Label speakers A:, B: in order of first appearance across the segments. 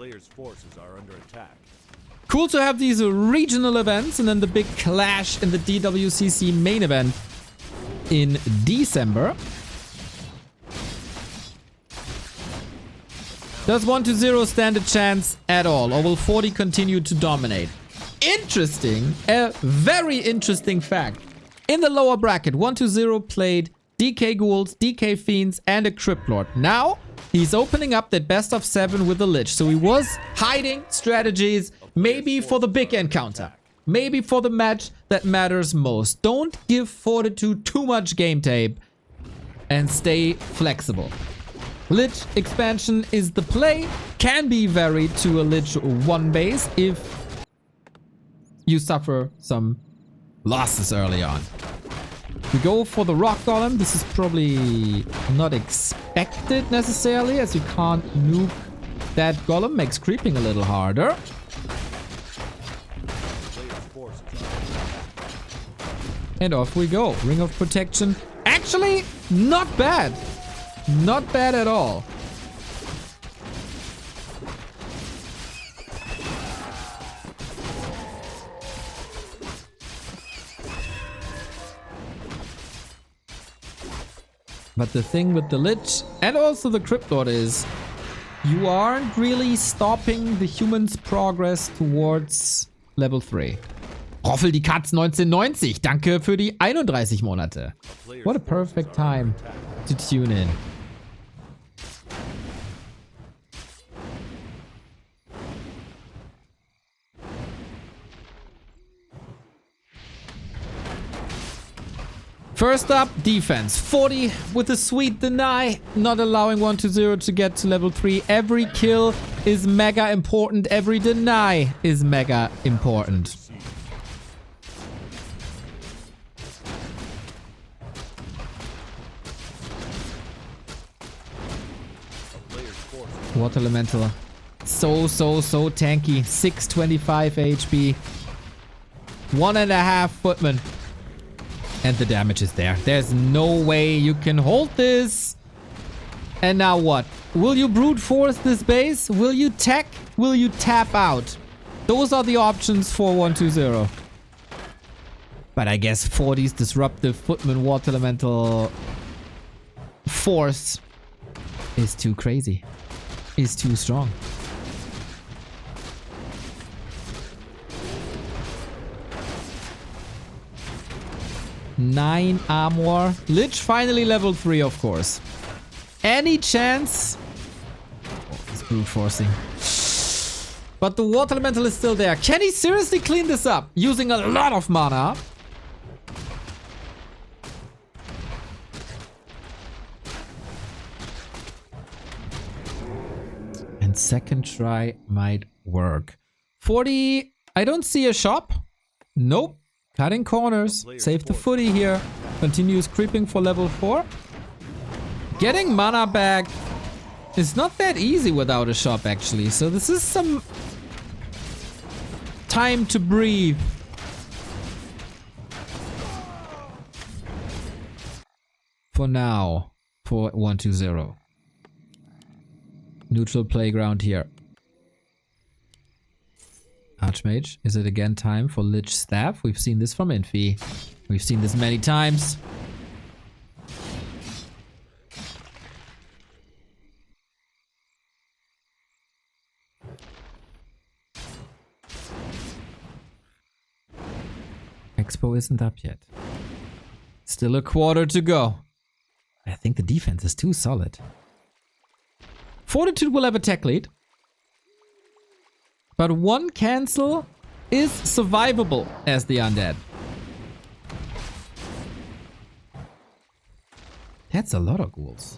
A: player's forces are under attack.
B: Cool to have these regional events and then the big clash in the DWCC main event in December. Does 1-0 stand a chance at all, or will 40 continue to dominate? Interesting, a very interesting fact. In the lower bracket, 1-0 played DK Ghouls, DK Fiends, and a Crypt Lord. Now, he's opening up that best of 7 with the Lich. So he was hiding strategies, maybe for the big encounter. Maybe for the match that matters most. Don't give Fortitude too much game tape and stay flexible. Lich expansion is the play. Can be varied to a Lich 1 base if you suffer some losses early on. We go for the Rock Golem. This is probably not expected necessarily, as you can't nuke that Golem. Makes creeping a little harder. And off we go. Ring of Protection. Actually, not bad. Not bad at all. But the thing with the Lich and also the Crypt Lord is you aren't really stopping the humans' progress towards Level 3. Roffel die Katz 1990. Danke für die 31 Monate. What a perfect time to tune in. First up, defense. 40 with a sweet deny, not allowing 1-0 to get to level 3. Every kill is mega important. Every deny is mega important. Water Elemental. So tanky. 625 HP. 1.5 footman. And the damage is there. There's no way you can hold this. And now what? Will you brute force this base? Will you tech? Will you tap out? Those are the options for 1-2-0. But I guess 40's disruptive footman water elemental force is too crazy. Is too strong. Nine armor. Lich finally level 3, of course. Any chance? Oh, he's brute forcing. But the water elemental is still there. Can he seriously clean this up? Using a lot of mana. And second try might work. 40. I don't see a shop. Nope. Cutting corners. Save the footy here. Continues creeping for level 4. Getting mana back is not that easy without a shop, actually. So this is some time to breathe. For now. For 1-2-0. Neutral playground here. Archmage, is it again time for Lich Staff? We've seen this from Infi. We've seen this many times. Expo isn't up yet. Still a quarter to go. I think the defense is too solid. Fortitude will have a tech lead. But one cancel is survivable as the undead. That's a lot of ghouls.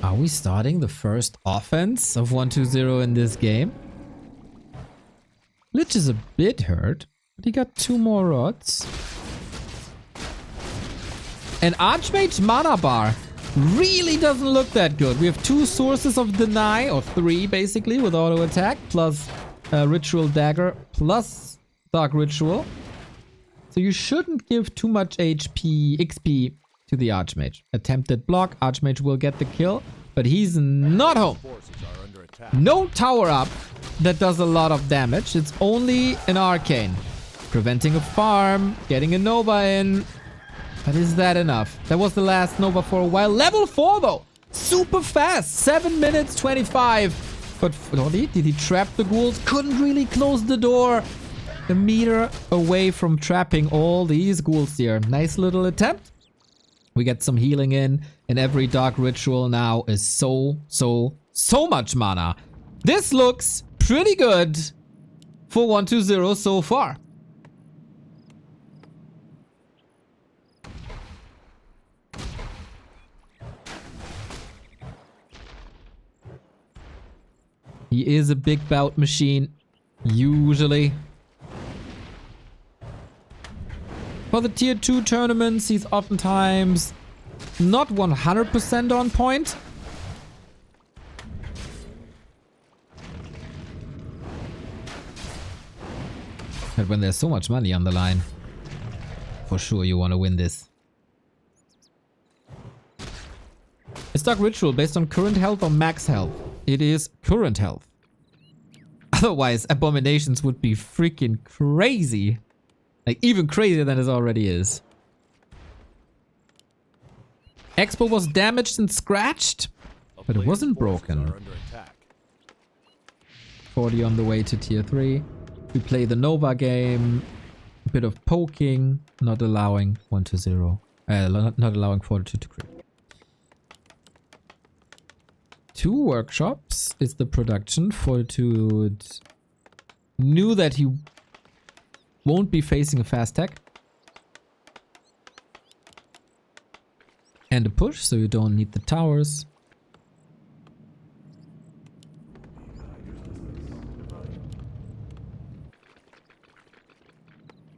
B: Are we starting the first offense of 1-2-0 in this game? Lich is a bit hurt, but he got 2 more rods. And Archmage mana bar really doesn't look that good. We have 2 sources of deny, or 3 basically, with auto attack, plus Ritual Dagger, plus Dark Ritual. So you shouldn't give too much XP to the Archmage. Attempted block. Archmage will get the kill, but he's not home.
A: Forces are under attack.
B: No tower up that does a lot of damage. It's only an arcane. Preventing a farm, getting a Nova in. But is that enough? That was the last Nova for a while. Level 4 though. Super fast. 7 minutes 25. But did he trap the ghouls? Couldn't really close the door. A meter away from trapping all these ghouls here. Nice little attempt. We get some healing in. And every dark ritual now is so much mana. This looks pretty good for 120 so far. He is a big bout machine, usually. For the tier 2 tournaments, he's oftentimes not 100% on point. But when there's so much money on the line, for sure you want to win this. Is Dark Ritual based on current health or max health? It is current health. Otherwise, Abominations would be freaking crazy. Like, even crazier than it already is. Expo was damaged and scratched, but it wasn't broken. 40 on the way to tier 3. We play the Nova game. A bit of poking, not allowing 120. Not allowing Fortitude to crit. 2 workshops is the production. Fortitude knew that he won't be facing a fast tech. And a push, so you don't need the towers.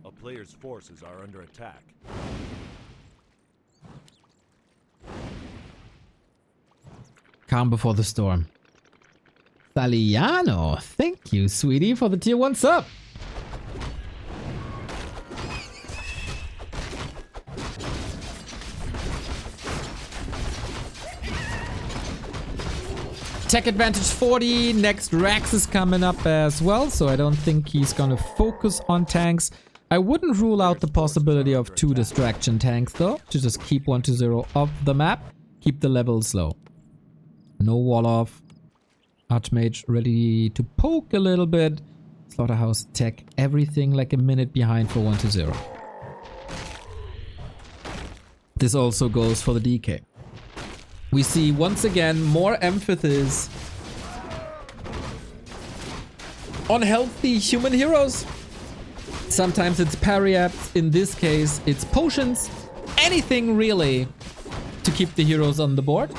A: A player's forces are under attack.
B: Calm before the storm. Saliano, thank you, sweetie, for the tier 1 sub. Tech advantage 40. Next Rax is coming up as well, so I don't think he's gonna focus on tanks. I wouldn't rule out the possibility of 2 distraction tanks though, to just keep 120 off the map, keep the levels low. No wall off. Archmage ready to poke a little bit. Slaughterhouse tech, everything like a minute behind for 120. This also goes for the DK. We see once again more emphasis on healthy human heroes. Sometimes it's parry-ups, in this case it's potions. Anything really to keep the heroes on the board.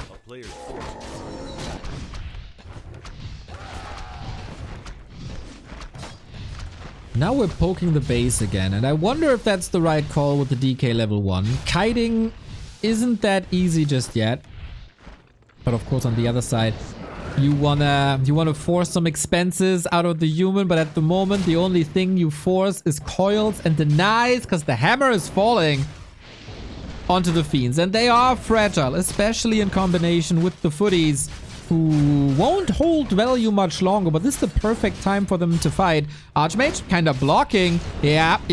B: Now we're poking the base again, and I wonder if that's the right call with the DK level 1. Kiting isn't that easy just yet. But of course on the other side, you wanna force some expenses out of the human, but at the moment the only thing you force is coils and denies, because the hammer is falling onto the fiends. And they are fragile, especially in combination with the footies, who won't hold value much longer, but this is the perfect time for them to fight. Archmage kind of blocking. Yep.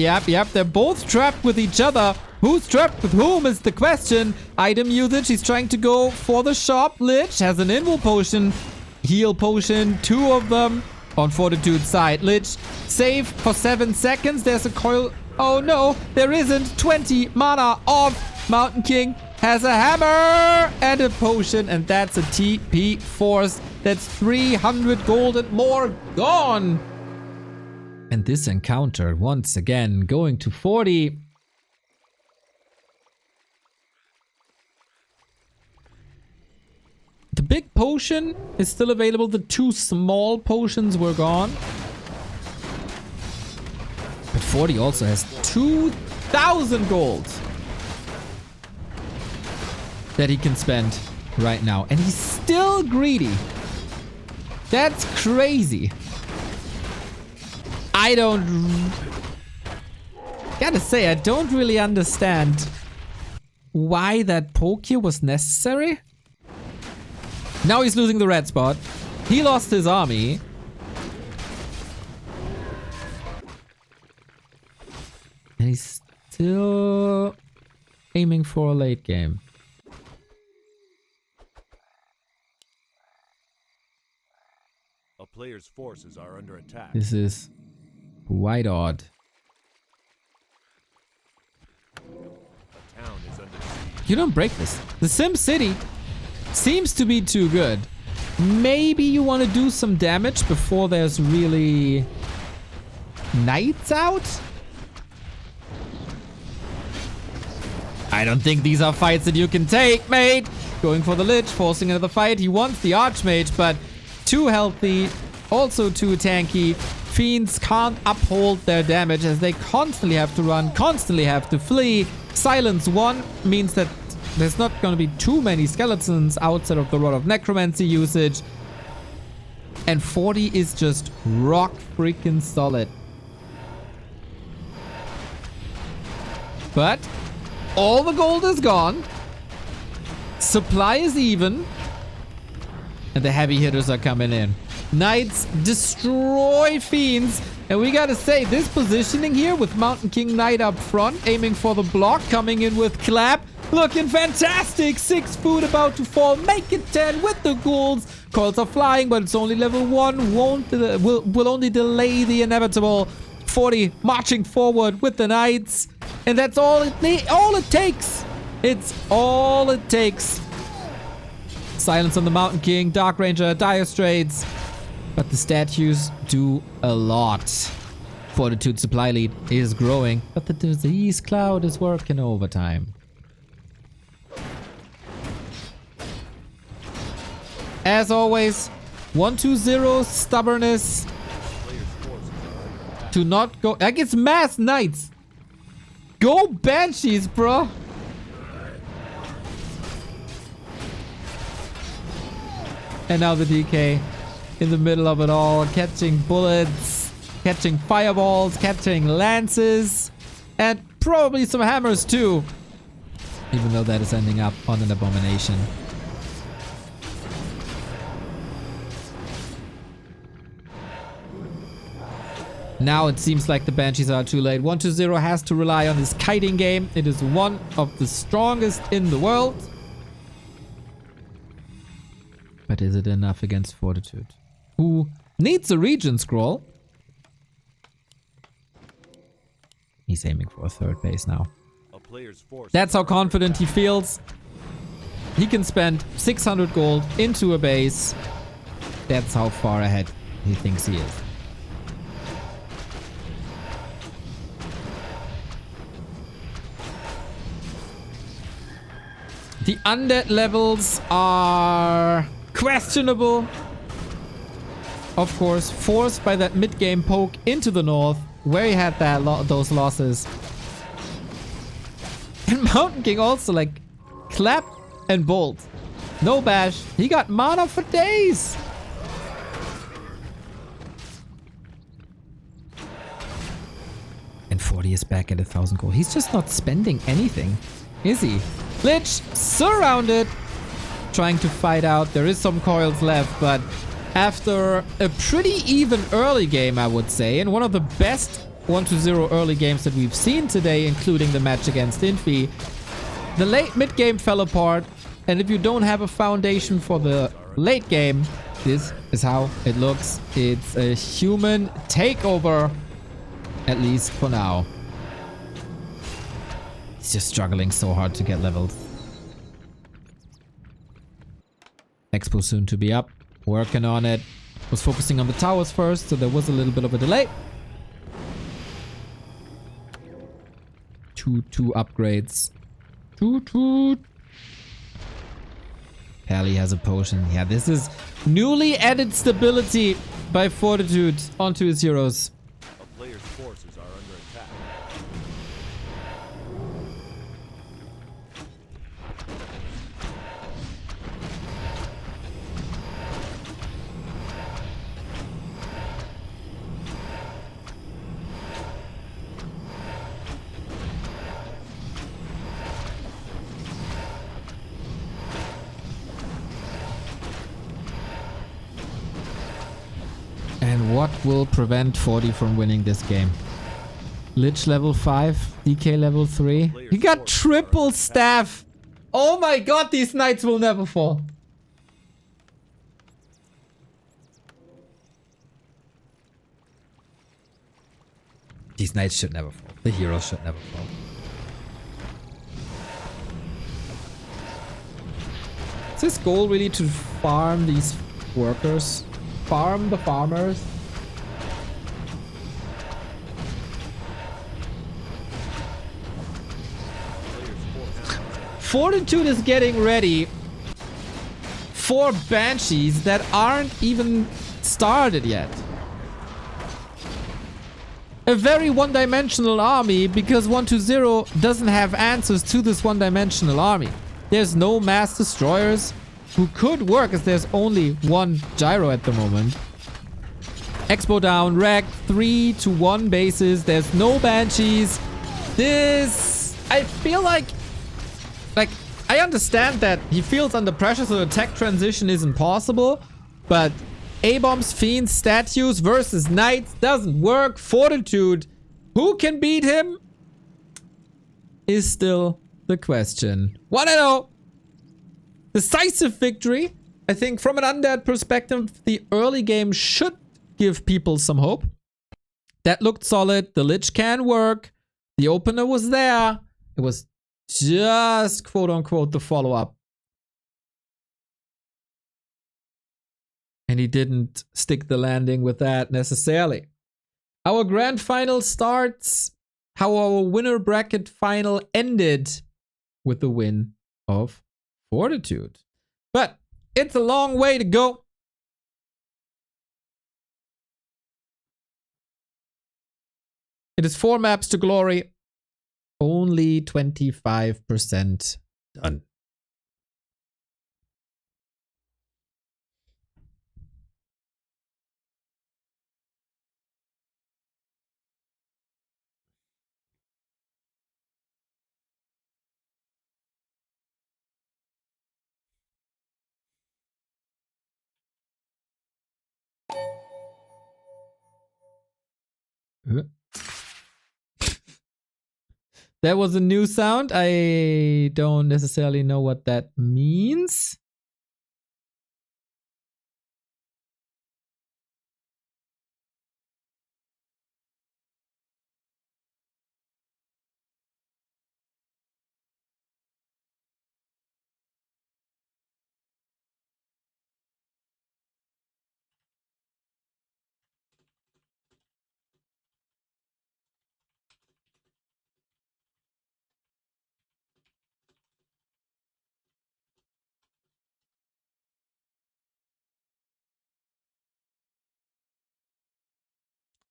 B: They're both trapped with each other. Who's trapped with whom is the question. Item usage, he's trying to go for the shop. Lich has an invul potion, heal potion, 2 of them on Fortitude side. Lich save for 7 seconds. There's a coil. Oh no, there isn't. 20 mana off. Mountain King has a hammer and a potion, and that's a TP force. That's 300 gold and more gone. And this encounter once again going to 40. The big potion is still available. The 2 small potions were gone. But 40 also has 2,000 gold that he can spend right now. And he's still greedy. That's crazy. Gotta say, I don't really understand why that poke here was necessary. Now he's losing the red spot. He lost his army. And he's still aiming for a late game.
A: A player's forces are under attack.
B: This is quite odd.
A: A town is under siege.
B: You don't break this. The Sim City seems to be too good. Maybe you want to do some damage before there's really knights out? I don't think these are fights that you can take, mate. Going for the Lich, forcing another fight. He wants the Archmage, but too healthy, also too tanky. Fiends can't uphold their damage as they constantly have to run, constantly have to flee. Silence 1 means that there's not going to be too many skeletons outside of the Rod of Necromancy usage. And 40 is just rock freaking solid. But all the gold is gone. Supply is even. And the heavy hitters are coming in. Knights destroy Fiends. And we gotta say, this positioning here with Mountain King Knight up front, aiming for the block, coming in with Clap. Looking fantastic. 6 food about to fall. Make it 10 with the ghouls. Coils are flying, but it's only level 1. Will only delay the inevitable. 40 marching forward with the Knights. And that's all it takes. It's all it takes. Silence on the Mountain King, Dark Ranger, Dire Straits. But the statues do a lot. Fortitude supply lead is growing, but the disease cloud is working overtime. As always, 1-2-0 stubbornness. To not go. Like, it's mass knights. Go Banshees, bro. And now the DK in the middle of it all, catching bullets, catching fireballs, catching lances, and probably some hammers too. Even though that is ending up on an abomination. Now it seems like the Banshees are too late. 1-2-0 has to rely on his kiting game. It is one of the strongest in the world. But is it enough against Fortitude? Who needs a region scroll? He's aiming for a third base now.
A: A player's force.
B: That's how confident he feels. He can spend 600 gold into a base. That's how far ahead he thinks he is. The undead levels are questionable. Of course, forced by that mid-game poke into the north, where he had that those losses. And Mountain King also, like, clap and bolt. No bash. He got mana for days. And 40 is back at 1,000 gold. He's just not spending anything, is he? Lich surrounded, trying to fight out. There is some coils left, but after a pretty even early game, I would say, and one of the best 1-0 early games that we've seen today, including the match against Infi, the late mid game fell apart. And if you don't have a foundation for the late game, this is how it looks. It's a human takeover, at least for now. He's just struggling so hard to get levels. Expo soon to be up. Working on it. Was focusing on the towers first, so there was a little bit of a delay. Two upgrades. Toot. Pally has a potion. Yeah, this is newly added stability by Fortitude onto his heroes.
A: A player's forces are under attack.
B: What will prevent 40 from winning this game? Lich level 5, DK level 3. He got triple staff. Oh my god, these knights will never fall. These knights should never fall. The heroes should never fall. Is his goal really to farm these workers? Farm the farmers? Fortitude is getting ready for banshees that aren't even started yet. A very one-dimensional army because 120 doesn't have answers to this one-dimensional army. There's no mass destroyers who could work as there's only one gyro at the moment. Expo down, wrecked, 3-1 bases. There's no banshees. This, I feel like I understand that he feels under pressure, so the tech transition isn't possible. But A-bombs, fiends, statues versus knights doesn't work. Fortitude, who can beat him? Is still the question. 1-0. Decisive victory. I think from an undead perspective, the early game should give people some hope. That looked solid. The Lich can work. The opener was there. It was just quote-unquote the follow-up. And he didn't stick the landing with that necessarily. Our grand final starts how our winner bracket final ended with the win of Fortitude. But it's a long way to go. It is 4 maps to glory. Only 25% done. That was a new sound. I don't necessarily know what that means.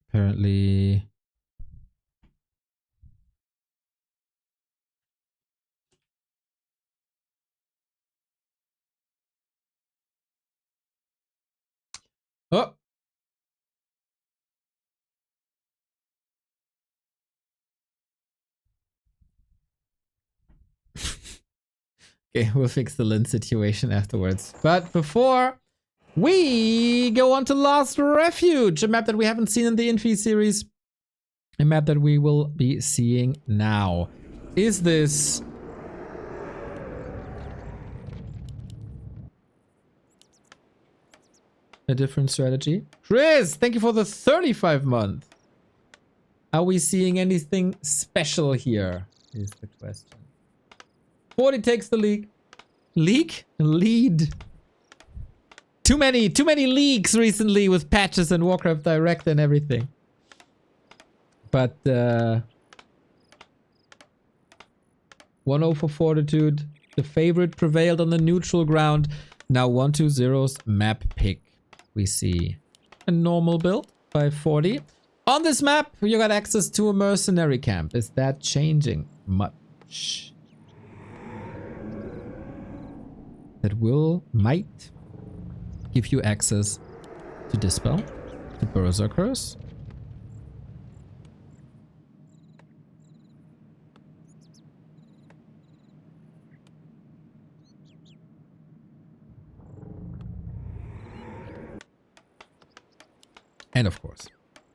B: Apparently. Oh. Okay, we'll fix the lens situation afterwards. But before we go on to Lost Refuge, a map that we haven't seen in the Infi series, a map that we will be seeing now. Is this a different strategy? Chris, thank you for the 35-month. Are we seeing anything special here? Is the question. 40 takes the lead. Lead. Too many leaks recently with patches and Warcraft Direct and everything. But 1-0 for Fortitude. The favorite prevailed on the neutral ground. Now 120's map pick. We see a normal build by 40. On this map, you got access to a mercenary camp. Is that changing much? That might give you access to Dispel, to Berserkers. And of course,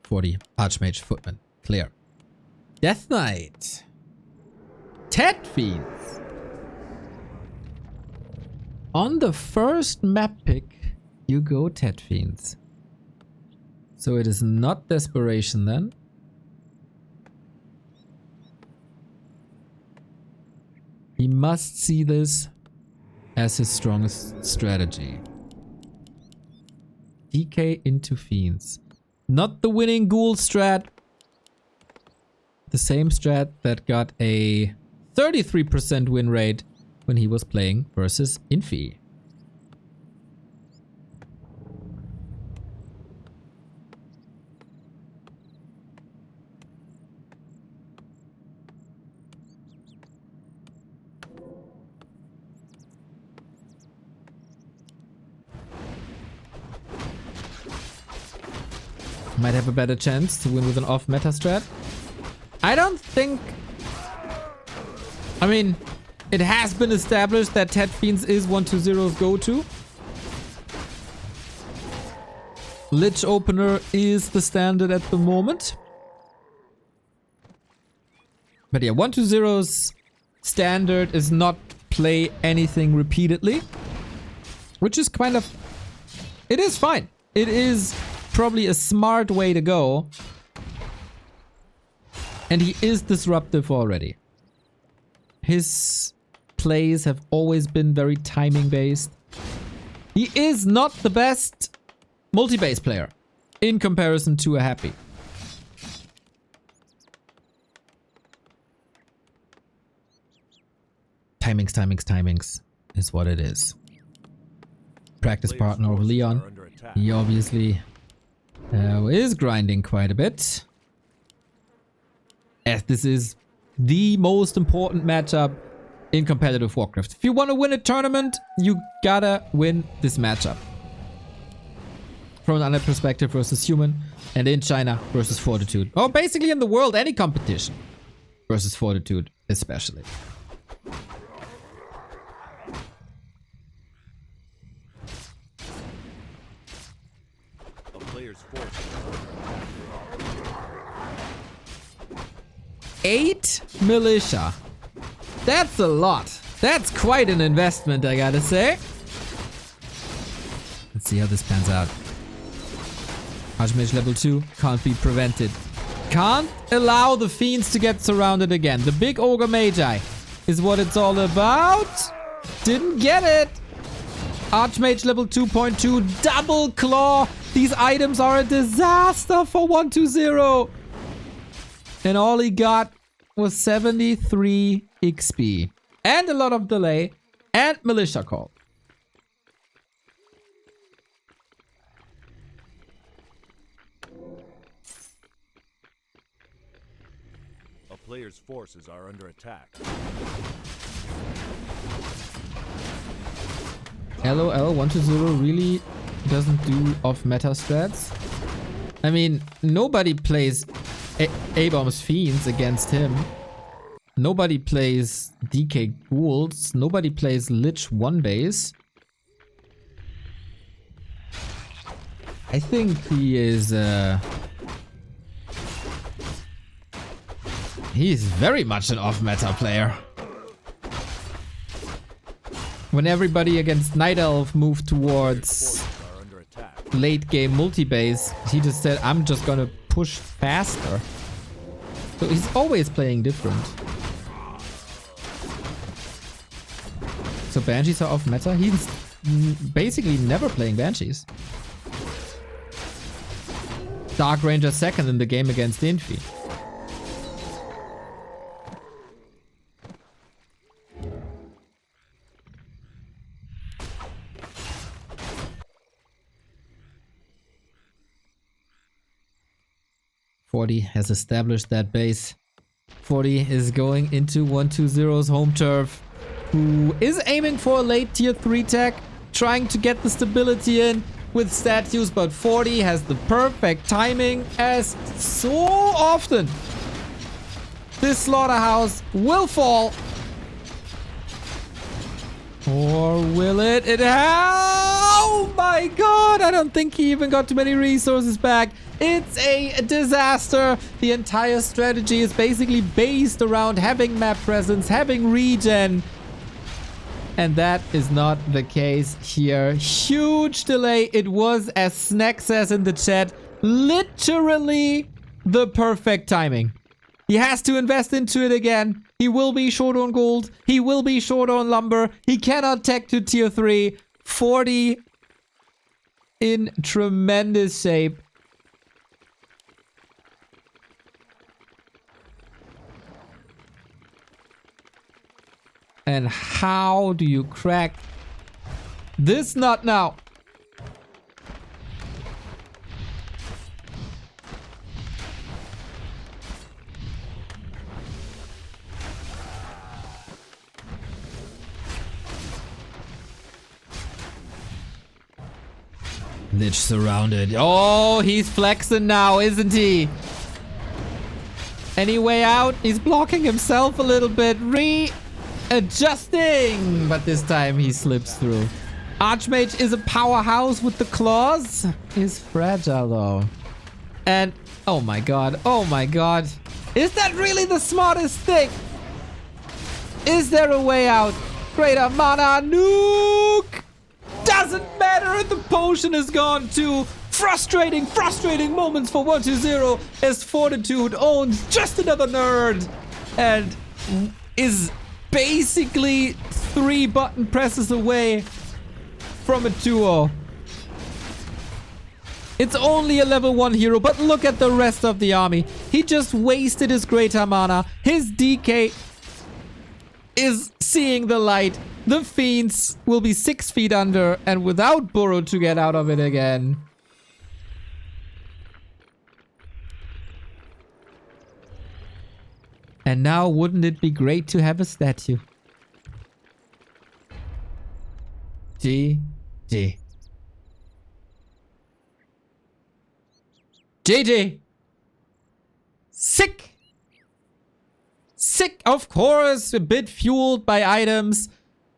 B: 40 Archmage Footman. Clear. Death Knight. Ted Fiends. On the first map pick, you go Ted Fiends. So it is not Desperation then. He must see this as his strongest strategy. DK into Fiends. Not the winning Ghoul strat. The same strat that got a 33% win rate when he was playing versus Infi. Might have a better chance to win with an off-meta strat. I don't think... I mean, it has been established that Ted Fiends is 120's go-to. Lich Opener is the standard at the moment. But yeah, 120's standard is not play anything repeatedly. Which is kind of... It is fine. It is probably a smart way to go. And he is disruptive already. His plays have always been very timing based. He is not the best multi-base player in comparison to a Happy. Timings is what it is. Practice partner over Leon. He obviously is grinding quite a bit. As this is the most important matchup in competitive Warcraft. If you want to win a tournament, you gotta win this matchup. From an Undead perspective versus Human, and in China versus Fortitude. Or basically in the world, any competition versus Fortitude especially.
A: A player's force.
B: 8 militia. That's a lot. That's quite an investment, I gotta say. Let's see how this pans out. Archmage level 2 can't be prevented. Can't allow the Fiends to get surrounded again. The big Ogre Magi is what it's all about. Didn't get it. Archmage level 2.2, double claw. These items are a disaster for 120. And all he got was 73 XP. And a lot of delay. And militia call.
A: A player's forces are under attack.
B: LOL, 120 really doesn't do off-meta strats. I mean, nobody plays A-Bomb's Fiends against him. Nobody plays DK Ghouls. Nobody plays Lich 1 base. I think he is... he's very much an off-meta player. When everybody against Night Elf moved towards late game multi-base, he just said, I'm just gonna push faster. So he's always playing different. So Banshees are off meta? He's basically never playing Banshees. Dark Ranger second in the game against Infi. Has established that base. 40 is going into 120's home turf, who is aiming for a late tier 3 tech, trying to get the stability in with statues, but 40 has the perfect timing, as so often this slaughterhouse will fall. Or will it? It has... Oh my god, I don't think he even got too many resources back. It's a disaster. The entire strategy is basically based around having map presence, having regen. And that is not the case here. Huge delay. It was, as Snack says in the chat, literally the perfect timing. He has to invest into it again. He will be short on gold. He will be short on lumber. He cannot tech to tier 3. 40 in tremendous shape. And how do you crack this nut now? Lich surrounded. Oh, he's flexing now, isn't he? Any way out? He's blocking himself a little bit. Adjusting, but this time he slips through. Archmage is a powerhouse with the claws. He's fragile though. And oh my god, oh my god. Is that really the smartest thing? Is there a way out? Greater mana nuke! Doesn't matter if the potion is gone too. Frustrating moments for 120 as Fortitude owns just another nerd and is basically 3 button presses away from a 2-0. It's only a level 1 hero, but look at the rest of the army. He just wasted his greater mana. His DK is seeing the light. The fiends will be 6 feet under and without Burrow to get out of it again. And now, wouldn't it be great to have a statue? GG. GG. Sick. Sick, of course, a bit fueled by items.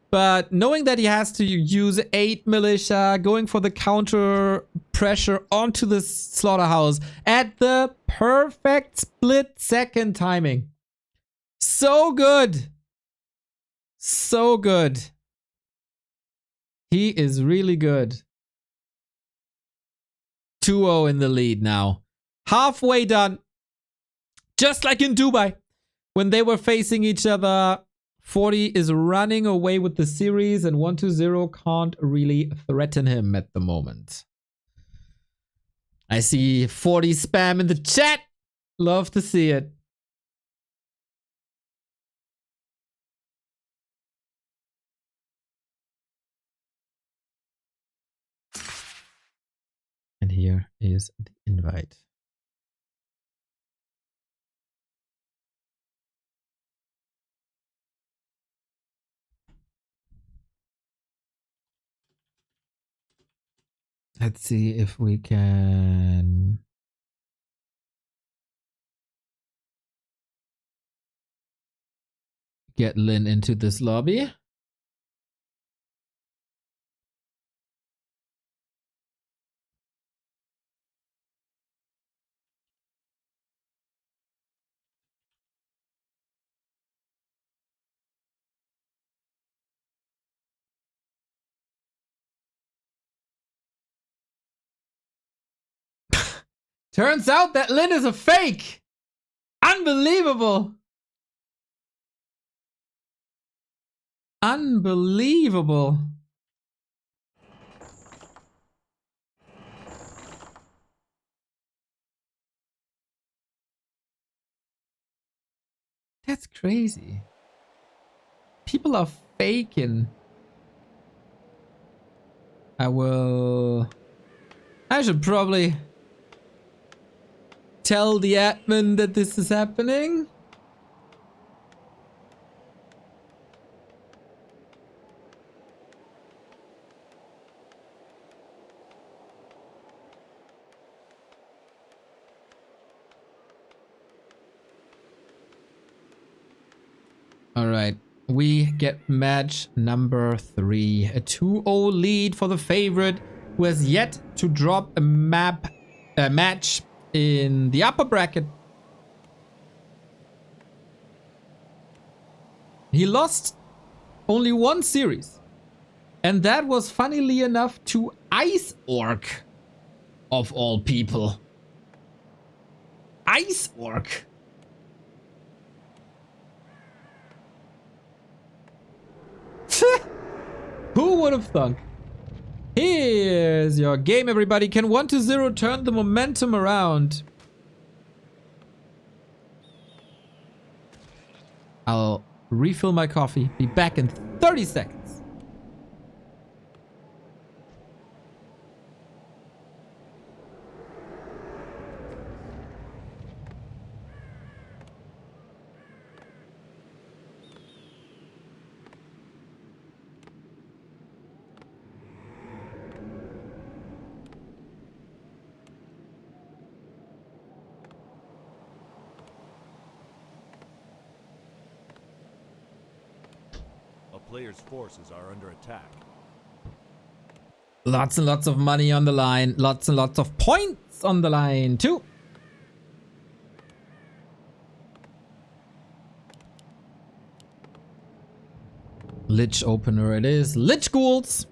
B: But knowing that he has to use 8 militia, going for the counter pressure onto the slaughterhouse at the perfect split second timing. So good. So good. He is really good. 2-0 in the lead now. Halfway done. Just like in Dubai. When they were facing each other, 40 is running away with the series and 120 can't really threaten him at the moment. I see 40 spam in the chat. Love to see it. And here is the invite. Let's see if we can get Lynn into this lobby. Turns out that Lynn is a fake. Unbelievable. Unbelievable. That's crazy. People are faking. I should probably tell the admin that this is happening. All right, we get match number 3. A 2-0 lead for the favorite. who has yet to drop a match in the upper bracket. He lost only one series. And that was, funnily enough, to Ice Orc. Of all people. Ice Orc. Who would have thunk? Here's your game, everybody. Can 1-0 turn the momentum around? I'll refill my coffee. Be back in 30 seconds.
A: Players' forces are under attack.
B: Lots and lots of money on the line. Lots and lots of points on the line too. Lich opener it is. Lich ghouls.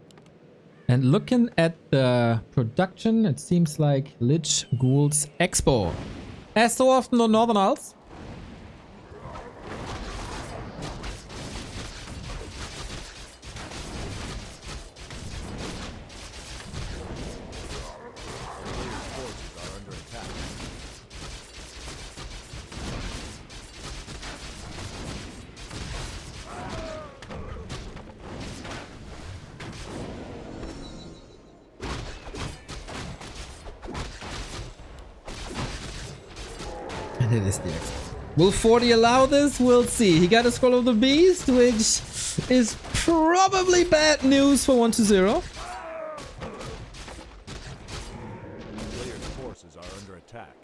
B: And looking at the production, it seems like Lich ghouls expo. As so often on Northern Isles. It is the X. Will 40 allow this? We'll see. He got a Scroll of the Beast, which is probably bad news for 1-0.
A: Players' forces are under attack.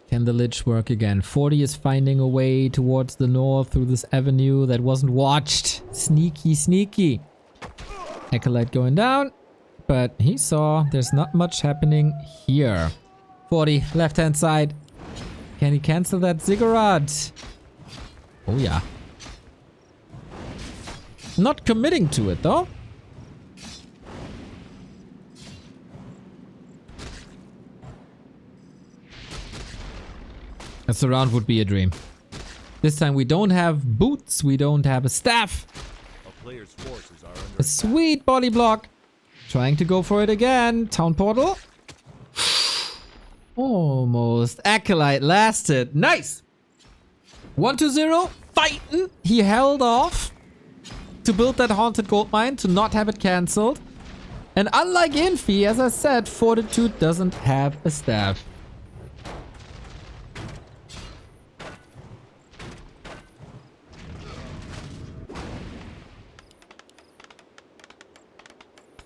B: Can the Lich work again? 40 is finding a way towards the north through this avenue that wasn't watched. Sneaky, sneaky. Acolyte going down, but he saw there's not much happening here. 40, left-hand side. Can he cancel that ziggurat? Oh yeah. Not committing to it though. A surround would be a dream. This time we don't have boots, we don't have a staff.
A: A player's forces are under
B: A sweet body block. Trying to go for it again. Town portal. Almost. Acolyte lasted. Nice. 1-0. Fighting. He held off to build that haunted gold mine, to not have it cancelled. And unlike Infi, as I said, Fortitude doesn't have a staff.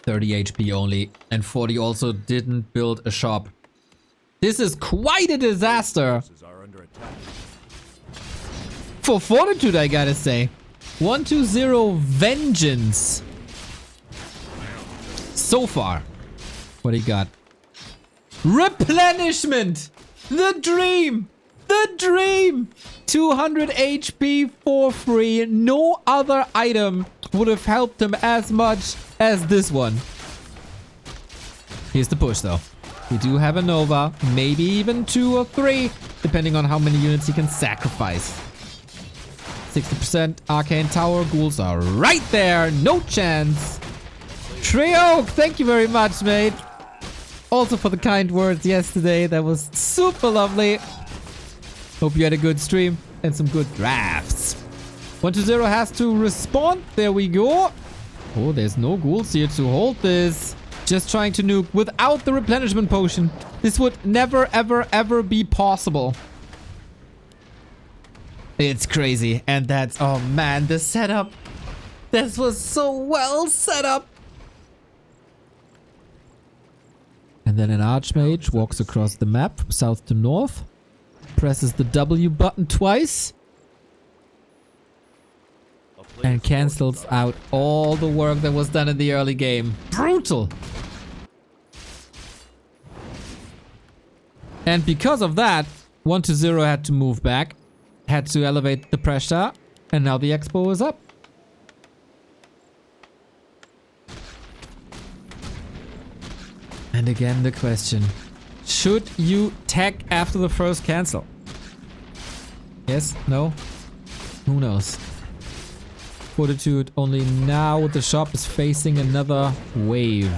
B: $30 HP only, and 40 also didn't build a shop. This is quite a disaster
A: forces are under attack.
B: for Fortitude, I gotta say. 1-0 vengeance. So far, what do you got? Replenishment! The dream! The dream! 200 HP for free. No other item would have helped him as much as this one. Here's the push though. We do have a Nova, maybe even 2 or 3, depending on how many units he can sacrifice. 60% Arcane Tower, ghouls are right there, no chance. Trioke, thank you very much, mate. Also for the kind words yesterday, that was super lovely. Hope you had a good stream and some good drafts. 1-0 has to respond, there we go. Oh, there's no ghouls here to hold this. Just trying to nuke without the replenishment potion. This would never, ever, ever be possible. It's crazy. And that's... oh man, the setup. This was so well set up. And then an Archmage walks across the map from south to north. Presses the W button twice. And cancels out all the work that was done in the early game. Brutal! And because of that, 1-0 had to move back. Had to elevate the pressure. And now the Expo is up. And again the question. Should you tech after the first cancel? Yes? No? Who knows? Fortitude only now the shop is facing another wave.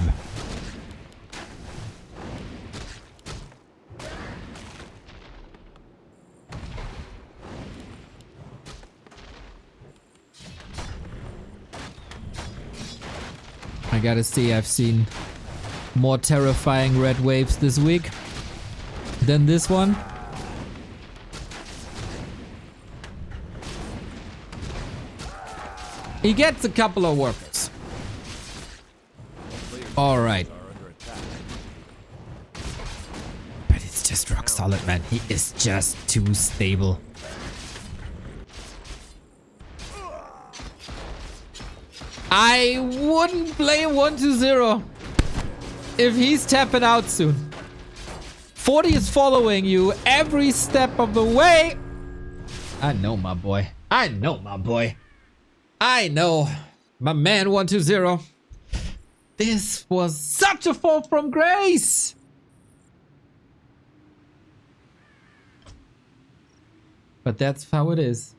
B: I gotta say, I've seen more terrifying red waves this week than this one. He gets a couple of workers. Alright. But it's just rock solid, man. He is just too stable. I wouldn't blame 1-0 if he's tapping out soon. 40 is following you every step of the way. I know, my boy. I know, my boy. I know. My man 1-0. This was such a fall from grace. But that's how it is.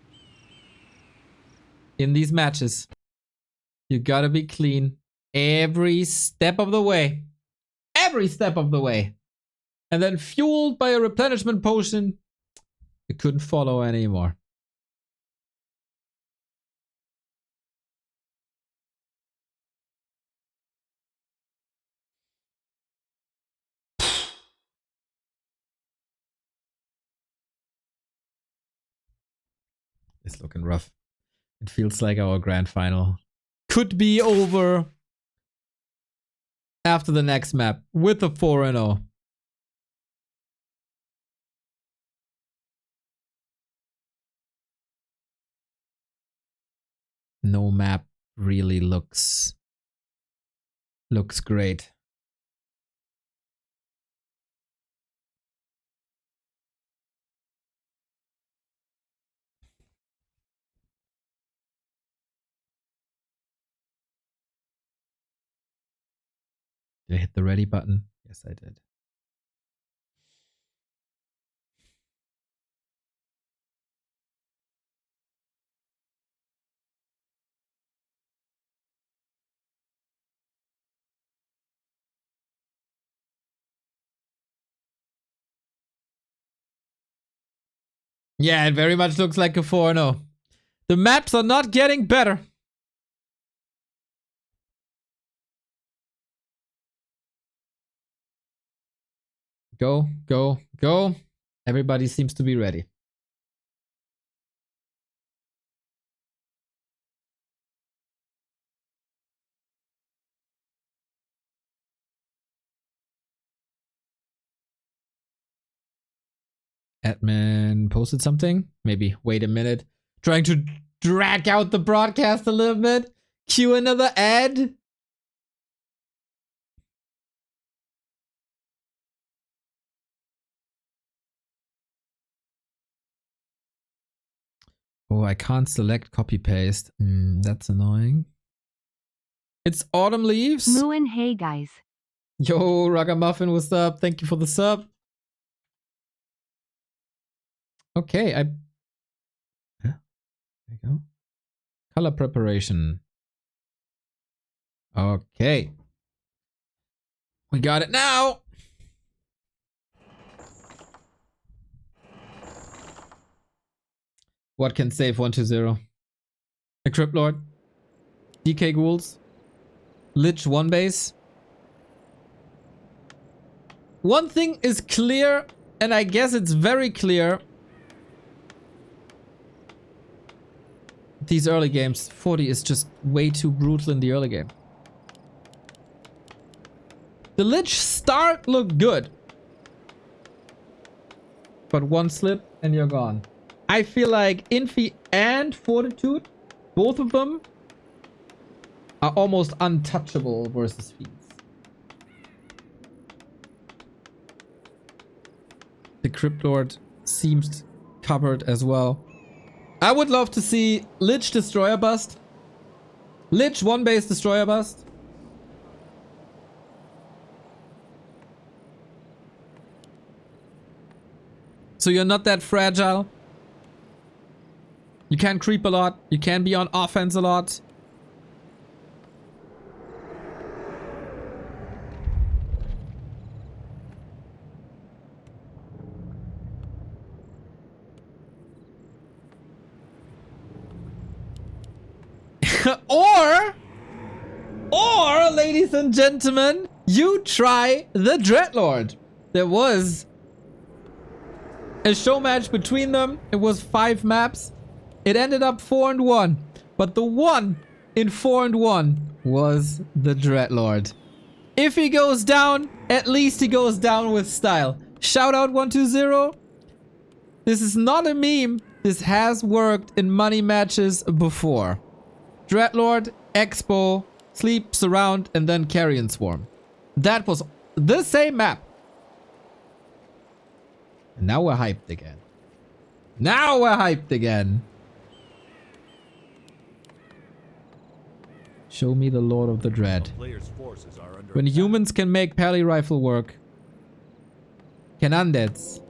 B: In these matches. You gotta be clean every step of the way. Every step of the way. And then fueled by a replenishment potion, you couldn't follow anymore. It's looking rough. It feels like our grand final could be over after the next map with a 4-0. No map really looks great. Did I hit the ready button? Yes, I did. Yeah, it very much looks like a 4-0. The maps are not getting better. Go, go, go. Everybody seems to be ready. Admin posted something. Maybe wait a minute. Trying to drag out the broadcast a little bit. Cue another ad. Oh, I can't select copy paste. That's annoying. It's autumn leaves.
C: Mooin, hey guys.
B: Yo, Ragamuffin, what's up? Thank you for the sub. Okay, yeah, there you go. Color preparation. Okay. We got it now. What can save 1-0? A Crypt Lord. DK Ghouls. Lich 1 base. One thing is clear, and I guess it's very clear. These early games, 40 is just way too brutal in the early game. The Lich start looked good. But one slip and you're gone. I feel like Infi and Fortitude, both of them, are almost untouchable versus Fiends. The Crypt Lord seems covered as well. I would love to see Lich Destroyer bust. Lich 1 base Destroyer bust. So you're not that fragile. You can creep a lot. You can be on offense a lot. Or, ladies and gentlemen, you try the Dreadlord. There was a show match between them. It was 5 maps. It ended up 4-1. But the one in 4-1 was the Dreadlord. If he goes down, at least he goes down with style. Shout out 120. This is not a meme. This has worked in money matches before. Dreadlord, Expo, Sleep, Surround, and then Carrion Swarm. That was the same map. And now we're hyped again. Now we're hyped again. Show me the Lord of the Dread. When humans can make Pally Rifle work, can undeads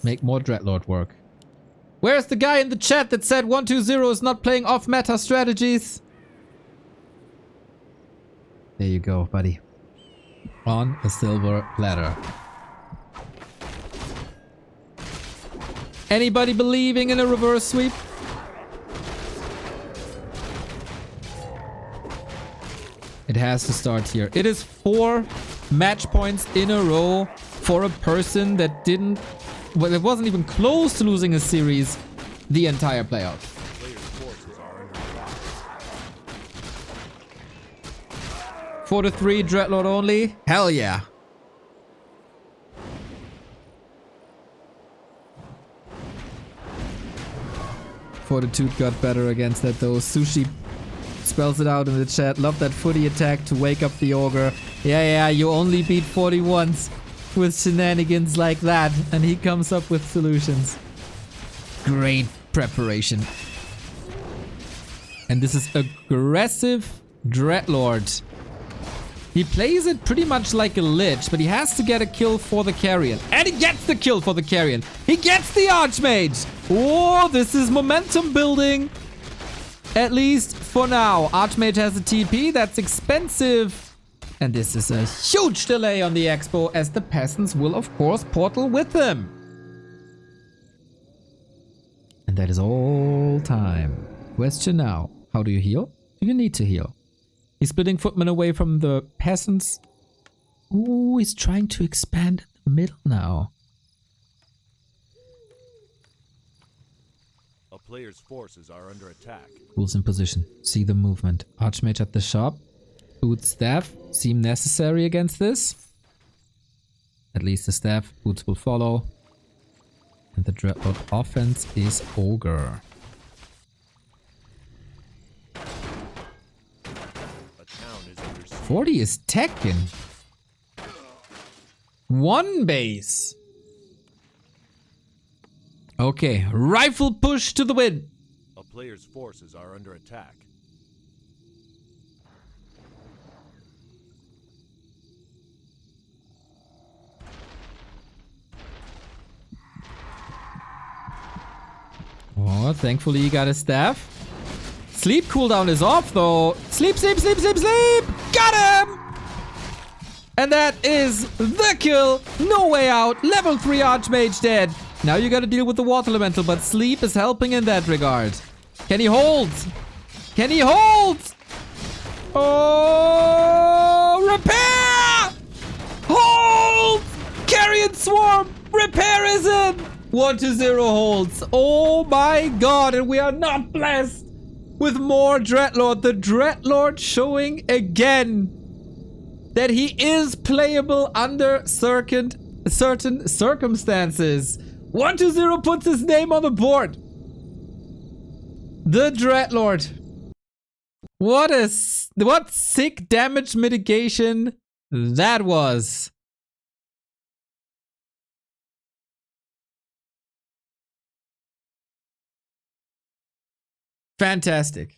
B: make more Dreadlord work? Where's the guy in the chat that said 120 is not playing off-meta strategies? There you go, buddy. On a silver platter. Anybody believing in a reverse sweep? It has to start here. It is 4 match points in a row for a person that didn't... Well, it wasn't even close to losing a series the entire playoff. 4-3 Dreadlord only? Hell yeah. Fortitude got better against that though. Sushi spells it out in the chat. Love that footy attack to wake up the ogre. Yeah, you only beat 40 once with shenanigans like that. And he comes up with solutions. Great preparation. And this is aggressive Dreadlord. He plays it pretty much like a Lich, but he has to get a kill for the Carrion. And he gets the kill for the Carrion. He gets the Archmage. Oh, this is momentum building. At least for now. Archmage has a TP. That's expensive. And this is a huge delay on the Expo, as the peasants will, of course, portal with them. And that is all time. Question now. How do you heal? Do you need to heal? He's splitting Footman away from the peasants. Ooh, he's trying to expand in the middle now.
A: A player's forces are under attack.
B: Wolves in position. See the movement. Archmage at the shop. Boots staff seem necessary against this. At least the staff. Boots will follow. And the Dreadlord offense is Ogre. 40 is Tekken. 1 base. Okay, rifle push to the win.
A: A player's forces are under attack.
B: Oh, thankfully he got his staff. Sleep cooldown is off though. Sleep, sleep, sleep, sleep, sleep! Got him! And that is the kill. No way out. Level 3 Archmage dead. Now you gotta deal with the Water Elemental, but Sleep is helping in that regard. Can he hold? Can he hold? Oh, repair! Hold! Carrion Swarm! Repair is in! 120 holds. Oh my god, and we are not blessed with more Dreadlord. The Dreadlord showing again. that he is playable under certain circumstances. 120 puts his name on the board. The Dreadlord. What sick damage mitigation that was. Fantastic.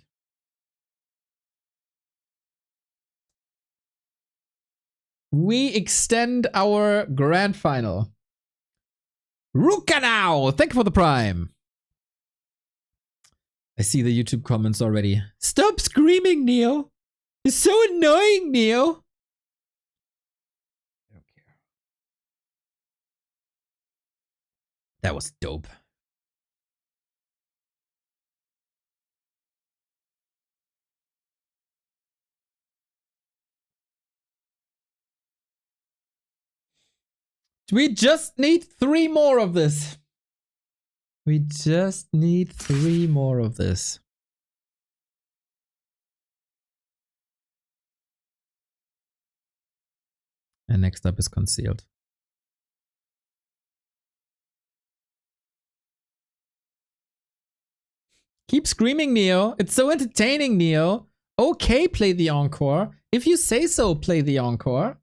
B: We extend our grand final. Rukanao, thank you for the prime. I see the YouTube comments already. Stop screaming, Neo. It's so annoying, Neo. I don't care. That was dope. We just need 3 more of this. We just need 3 more of this. And next up is concealed. Keep screaming, Neo. It's so entertaining, Neo. Okay, play the encore. If you say so, play the encore.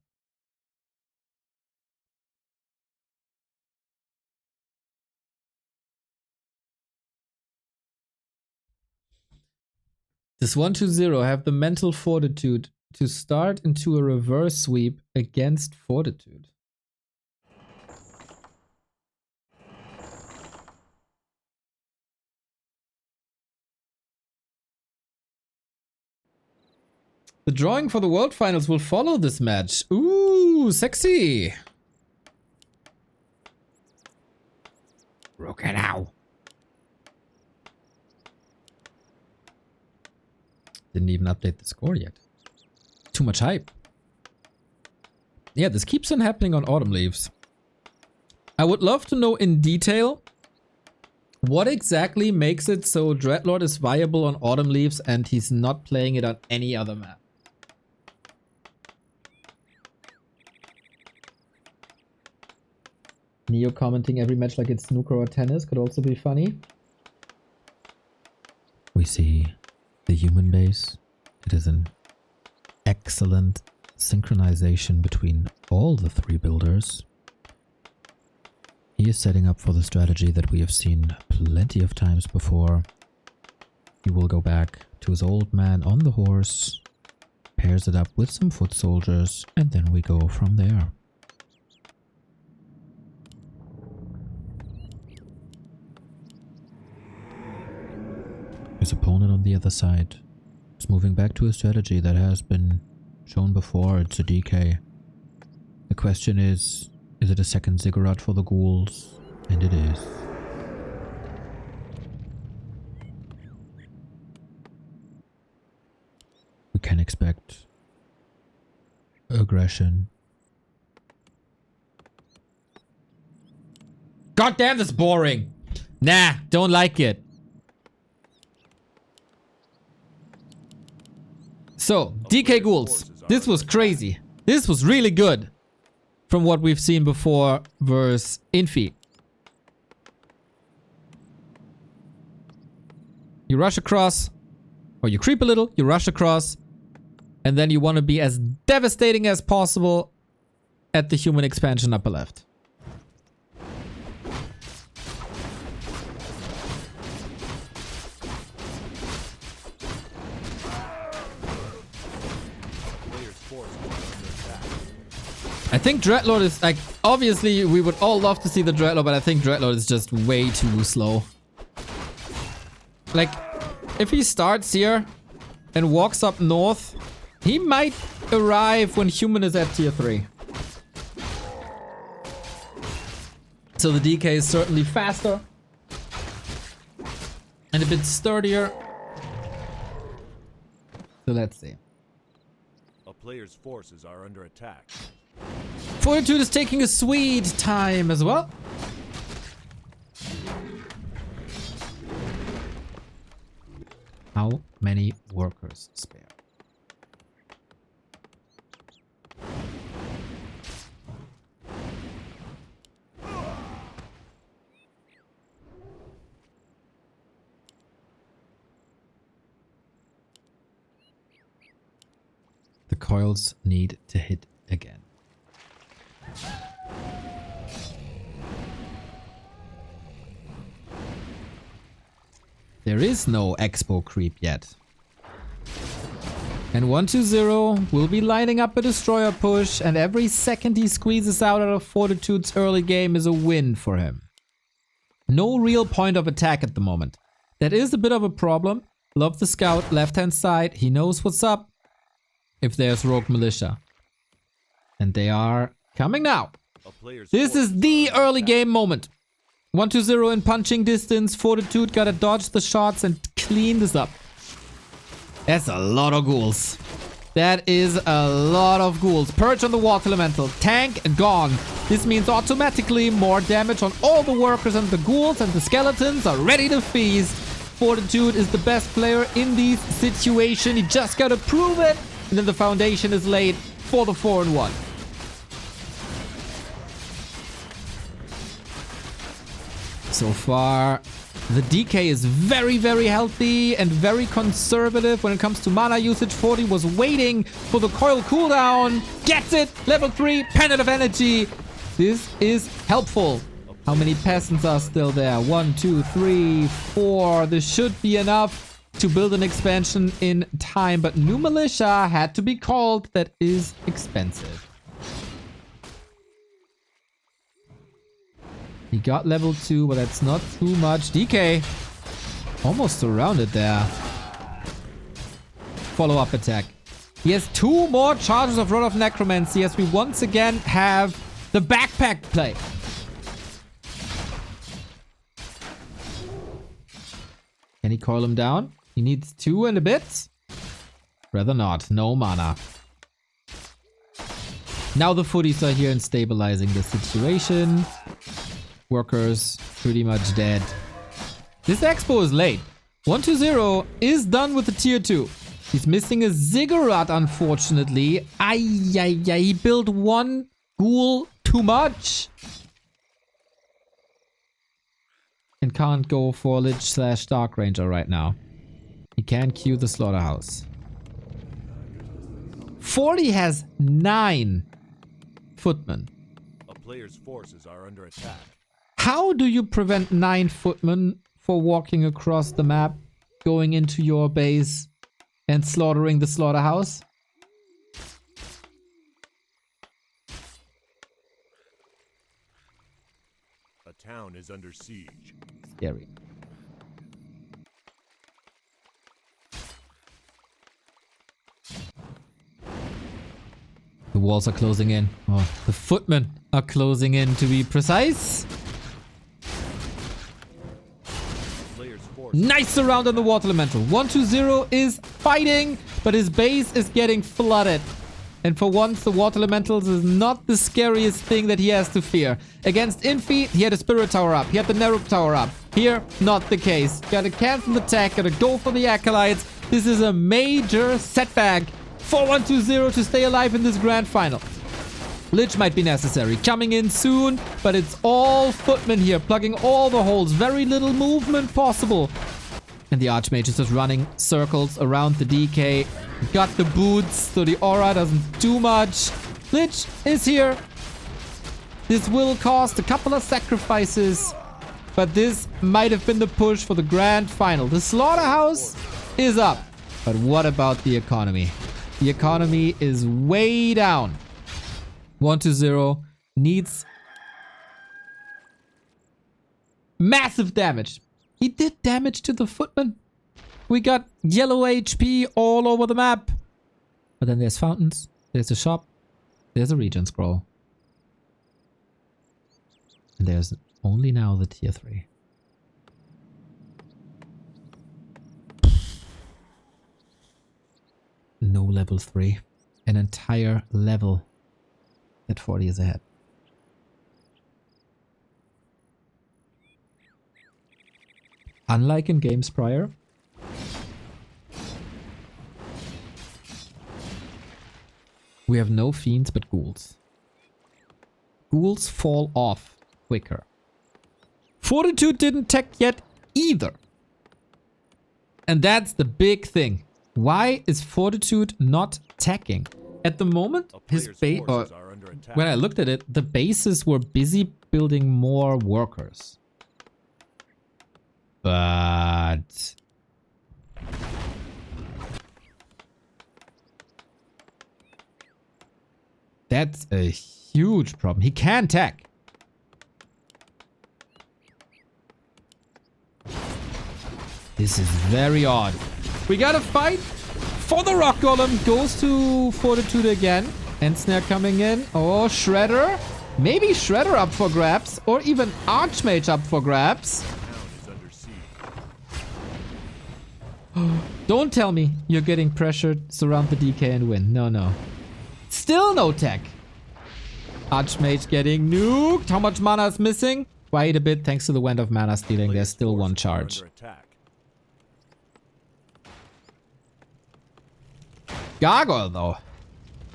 B: Does 120 have the mental fortitude to start into a reverse sweep against Fortitude? The drawing for the World Finals will follow this match. Ooh, sexy. Broken out. Didn't even update the score yet. Too much hype. Yeah, this keeps on happening on Autumn Leaves. I would love to know in detail what exactly makes it so Dreadlord is viable on Autumn Leaves and he's not playing it on any other map. Neo commenting every match like it's snooker or tennis could also be funny. We see the human base. It is an excellent synchronization between all the 3 builders. He is setting up for the strategy that we have seen plenty of times before. He will go back to his old man on the horse, pairs it up with some foot soldiers, and then we go from there. His opponent on the other side is moving back to a strategy that has been shown before. It's a DK. The question is it a second ziggurat for the ghouls? And it is. We can expect aggression. God damn, this is boring. Nah, don't like it. So, DK Ghouls. This was crazy. This was really good. From what we've seen before versus Infi. You rush across, or you creep a little, you rush across, and then you want to be as devastating as possible at the human expansion upper left. I think Dreadlord is like, obviously we would all love to see the Dreadlord, but I think Dreadlord is just way too slow. Like, if he starts here and walks up north, he might arrive when human is at tier 3. So the DK is certainly faster and a bit sturdier. So let's see.
A: A player's forces are under attack.
B: Fortitude is taking a sweet time as well. How many workers spare? The coils need to hit again. There is no expo creep yet. And 120 will be lining up a destroyer push, and every second he squeezes out of Fortitude's early game is a win for him. No real point of attack at the moment. That is a bit of a problem. Love the scout, left hand side, he knows what's up. If there's rogue militia. And they are coming now. This is the early game moment. 120 in punching distance. Fortitude gotta dodge the shots and clean this up. That's a lot of ghouls. That is a lot of ghouls. Purge on the water elemental. Tank gone. This means automatically more damage on all the workers, and the ghouls and the skeletons are ready to feast. Fortitude is the best player in this situation. He just gotta prove it. And then the foundation is laid for the 4-1. So far, the DK is very, very healthy and very conservative when it comes to mana usage. 40 was waiting for the coil cooldown. Gets it! Level 3, Pendant of Energy. This is helpful. How many peasants are still there? 1, 2, 3, 4. This should be enough to build an expansion in time. But new militia had to be called. That is expensive. He got level 2, but that's not too much. DK almost surrounded there. Follow-up attack. He has 2 more charges of Rod of Necromancy as we once again have the backpack play. Can he coil him down? He needs 2 and a bit. Rather not. No mana. Now the footies are here and stabilizing the situation. Workers pretty much dead. This expo is late. 120 is done with the tier 2. He's missing a ziggurat, unfortunately. He built 1 ghoul too much. And can't go for Lich / Dark Ranger right now. He can queue the slaughterhouse. 40 has 9 footmen.
A: A player's forces are under attack.
B: How do you prevent 9 footmen for walking across the map, going into your base, and slaughtering the slaughterhouse?
A: A town is under siege.
B: Scary. The walls are closing in. Oh, the footmen are closing in, to be precise. Nice surround on the water elemental. 120 is fighting, but his base is getting flooded. And for once, the water elementals is not the scariest thing that he has to fear. Against Infi, he had a spirit tower up. He had the Nerub tower up. Here, not the case. Gotta cancel the tech, gotta go for the acolytes. This is a major setback for 120 to stay alive in this grand final. Lich might be necessary. Coming in soon, but it's all footmen here, plugging all the holes. Very little movement possible. And the Archmage is just running circles around the DK. Got the boots, so the aura doesn't do much. Lich is here. This will cost a couple of sacrifices, but this might have been the push for the grand final. The slaughterhouse is up. But what about the economy? The economy is way down. 120 needs massive damage. He did damage to the footman. We got yellow HP all over the map. But then there's fountains, there's a shop, there's a region scroll. And there's only now the tier 3. No level 3. An entire level. At 40 is ahead. Unlike in games prior, we have no fiends but ghouls. Ghouls fall off quicker. Fortitude didn't tech yet either. And that's the big thing. Why is Fortitude not attacking? At the moment, his base, or when I looked at it, the bases were busy building more workers. But that's a huge problem. He can attack. This is very odd. We gotta fight for the Rock Golem. Goes to Fortitude again. Ensnare coming in. Oh, Shredder. Maybe Shredder up for grabs. Or even Archmage up for grabs. Don't tell me you're getting pressured, surround the DK and win. No, no. Still no tech. Archmage getting nuked. How much mana is missing? Wait a bit. Thanks to the Wand of Mana stealing, there's still one charge. Gargoyle, though.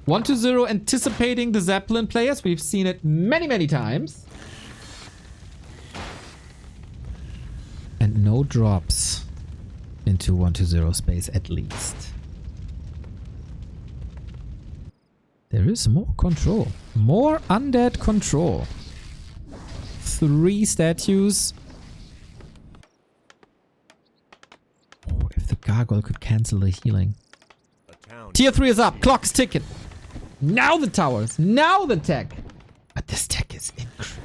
B: 1-0 anticipating the Zeppelin players. We've seen it many, many times. And no drops into 1-0 space, at least. There is more control. More undead control. 3 statues. Oh, if the Gargoyle could cancel the healing. Tier 3 is up. Clock's ticking. Now the towers. Now the tech. But this tech is incredible.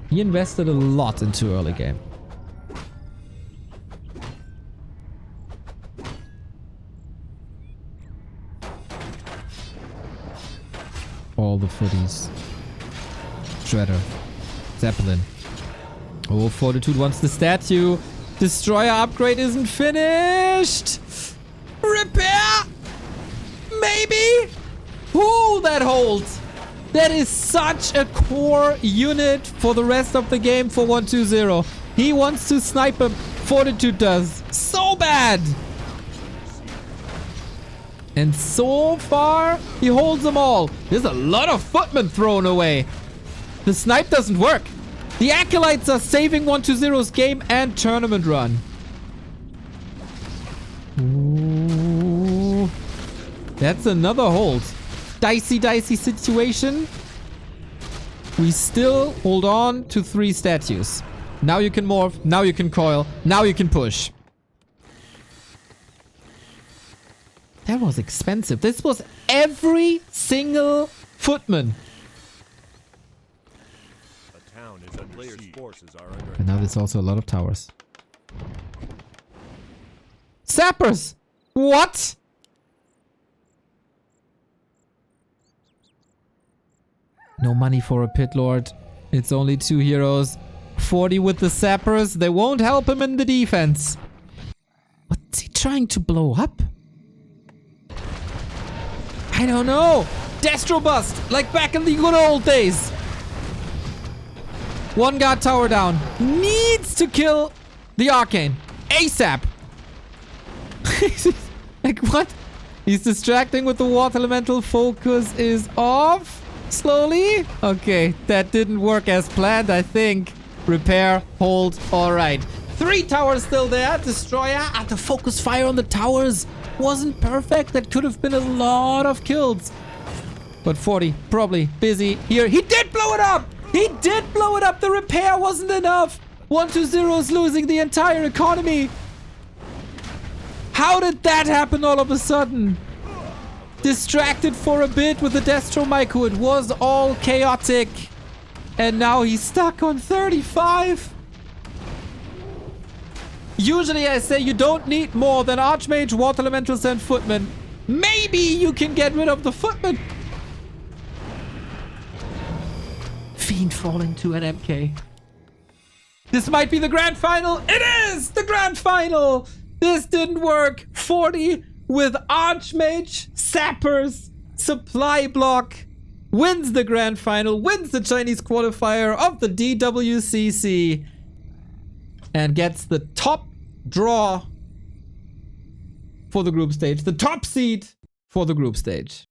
B: He invested a lot into early game. All the footies. Shredder. Zeppelin. Oh, Fortitude wants the statue. Destroyer upgrade isn't finished. Repair! Maybe? Ooh, that holds. That is such a core unit for the rest of the game for 1-2-0. He wants to snipe him. Fortitude does. So bad. And so far, he holds them all. There's a lot of footmen thrown away. The snipe doesn't work. The Acolytes are saving 1-2-0's game and tournament run. Ooh. That's another hold. Dicey, dicey situation. We still hold on to 3 statues. Now you can morph. Now you can coil. Now you can push. That was expensive. This was every single footman. And now there's also a lot of towers. Sappers! What? No money for a pit lord. It's only 2 heroes. 40 with the sappers. They won't help him in the defense. What's he trying to blow up? I don't know. Destro bust, like back in the good old days. 1 guard tower down. Needs to kill the Arcane. ASAP. Like what? He's distracting with the water elemental. Focus is off. Slowly. Okay, that didn't work as planned, I think. Repair, hold, alright. 3 towers still there. Destroyer at the focus fire on the towers. Wasn't perfect. That could have been a lot of kills. But 40, probably busy here. He did blow it up! He did blow it up! The repair wasn't enough! 1-2-0 is losing the entire economy. How did that happen all of a sudden? Distracted for a bit with the Destro Maiku. It was all chaotic. And now he's stuck on 35. Usually I say you don't need more than Archmage, Water Elementals and Footmen. Maybe you can get rid of the Footmen. Fiend falling to an MK. This might be the grand final. It is the grand final. This didn't work. 40 with Archmage, Sappers, Supply Block. Wins the grand final. Wins the Chinese qualifier of the DWCC. And gets the top draw for the group stage. The top seed for the group stage.